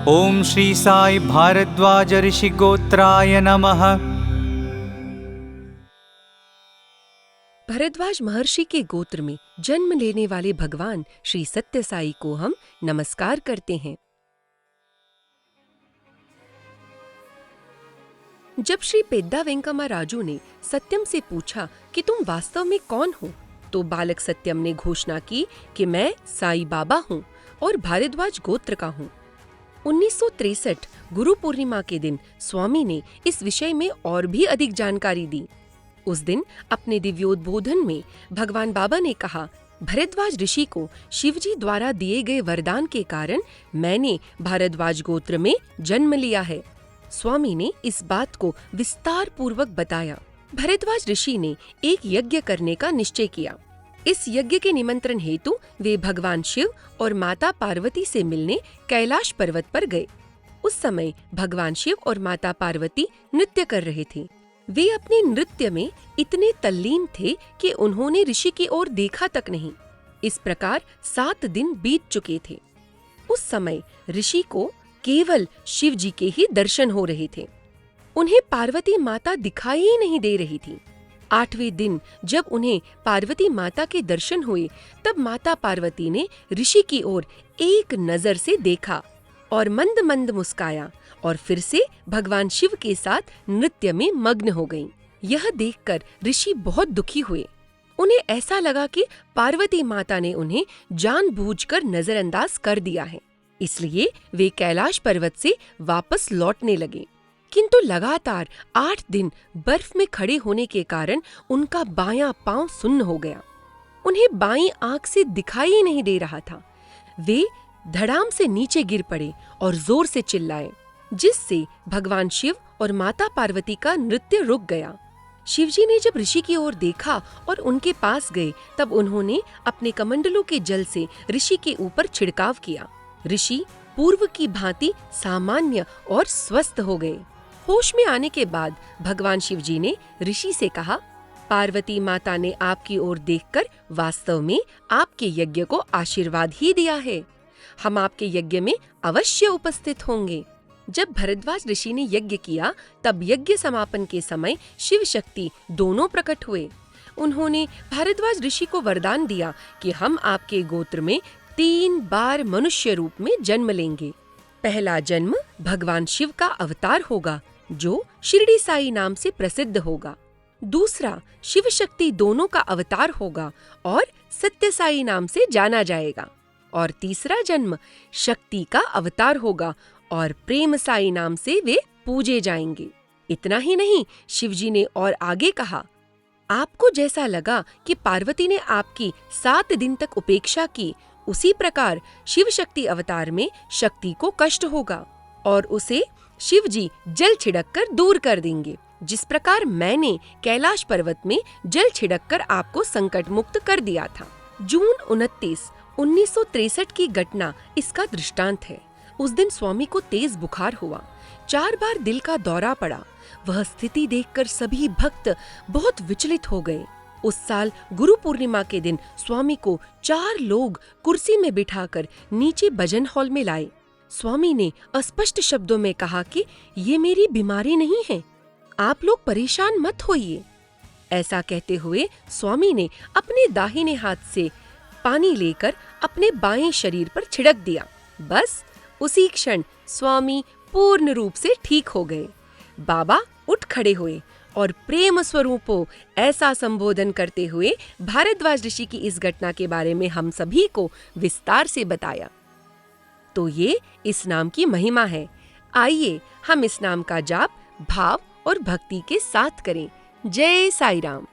ओम श्री साई भारद्वाज ऋषि गोत्राय नमः। भरद्वाज महर्षि के गोत्र में जन्म लेने वाले भगवान श्री सत्य साई को हम नमस्कार करते हैं। जब श्री पेद्दा वेंकमा राजू ने सत्यम से पूछा कि तुम वास्तव में कौन हो, तो बालक सत्यम ने घोषणा की कि मैं साई बाबा हूँ और भारद्वाज गोत्र का हूँ। 1963 गुरु पूर्णिमा के दिन स्वामी ने इस विषय में और भी अधिक जानकारी दी। उस दिन अपने दिव्योद्बोधन में भगवान बाबा ने कहा, भरद्वाज ऋषि को शिवजी द्वारा दिए गए वरदान के कारण मैंने भारद्वाज गोत्र में जन्म लिया है। स्वामी ने इस बात को विस्तार पूर्वक बताया। भरद्वाज ऋषि ने एक यज्ञ करने का निश्चय किया। इस यज्ञ के निमंत्रण हेतु वे भगवान शिव और माता पार्वती से मिलने कैलाश पर्वत पर गए। उस समय भगवान शिव और माता पार्वती नृत्य कर रहे थे। वे अपने नृत्य में इतने तल्लीन थे कि उन्होंने ऋषि की ओर देखा तक नहीं। इस प्रकार 7 दिन बीत चुके थे। उस समय ऋषि को केवल शिव जी के ही दर्शन हो रहे थे। उन्हें पार्वती माता दिखाई ही नहीं दे रही थी। 8वें दिन जब उन्हें पार्वती माता के दर्शन हुए, तब माता पार्वती ने ऋषि की ओर एक नजर से देखा और मंद मंद मुस्काया और फिर से भगवान शिव के साथ नृत्य में मग्न हो गईं। यह देखकर ऋषि बहुत दुखी हुए। उन्हें ऐसा लगा कि पार्वती माता ने उन्हें जानबूझकर नजरअंदाज कर दिया है। इसलिए वे कैलाश पर्वत से वापस लौटने लगे। किंतु लगातार 8 दिन बर्फ में खड़े होने के कारण उनका बायां पांव सुन्न हो गया। उन्हें बाईं आंख से दिखाई ही नहीं दे रहा था। वे धड़ाम से नीचे गिर पड़े और जोर से चिल्लाए, जिससे भगवान शिव और माता पार्वती का नृत्य रुक गया। शिवजी ने जब ऋषि की ओर देखा और उनके पास गए, तब उन्होंने अपने कमंडलों के जल से ऋषि के ऊपर छिड़काव किया। ऋषि पूर्व की भांति सामान्य और स्वस्थ हो गए। होश में आने के बाद भगवान शिव जी ने ऋषि से कहा, पार्वती माता ने आपकी ओर देखकर वास्तव में आपके यज्ञ को आशीर्वाद ही दिया है। हम आपके यज्ञ में अवश्य उपस्थित होंगे। जब भरद्वाज ऋषि ने यज्ञ किया, तब यज्ञ समापन के समय शिव शक्ति दोनों प्रकट हुए। उन्होंने भारद्वाज ऋषि को वरदान दिया कि हम आपके गोत्र में 3 बार मनुष्य रूप में जन्म लेंगे। पहला जन्म भगवान शिव का अवतार होगा, जो शिरडी साई नाम से प्रसिद्ध होगा। दूसरा शिव शक्ति दोनों का अवतार होगा और सत्य साई नाम से जाना जाएगा। और तीसरा जन्म शक्ति का अवतार होगा और प्रेम साई नाम से वे पूजे जाएंगे। इतना ही नहीं, शिवजी ने और आगे कहा, आपको जैसा लगा कि पार्वती ने आपकी 7 दिन तक उपेक्षा की, उसी प्रकार शिव शक्ति अवतार में शक्ति को कष्ट होगा और उसे शिव जी जल छिड़ककर दूर कर देंगे, जिस प्रकार मैंने कैलाश पर्वत में जल छिड़ककर आपको संकट मुक्त कर दिया था। जून 29, 1963 की घटना इसका दृष्टांत है। उस दिन स्वामी को तेज बुखार हुआ। 4 बार दिल का दौरा पड़ा। वह स्थिति देखकर सभी भक्त बहुत विचलित हो गए। उस साल गुरु पूर्णिमा के दिन स्वामी को 4 लोग कुर्सी में बिठाकर नीचे भजन हॉल में लाए। स्वामी ने अस्पष्ट शब्दों में कहा कि ये मेरी बीमारी नहीं है, आप लोग परेशान मत होइए। ऐसा कहते हुए स्वामी ने अपने दाहिने हाथ से पानी लेकर अपने बाएं शरीर पर छिड़क दिया। बस उसी क्षण स्वामी पूर्ण रूप से ठीक हो गए। बाबा उठ खड़े हुए और प्रेम स्वरूपों ऐसा संबोधन करते हुए भारद्वाज ऋषि की इस घटना के बारे में हम सभी को विस्तार से बताया। तो ये इस नाम की महिमा है। आइए हम इस नाम का जाप भाव और भक्ति के साथ करें। जय साई राम।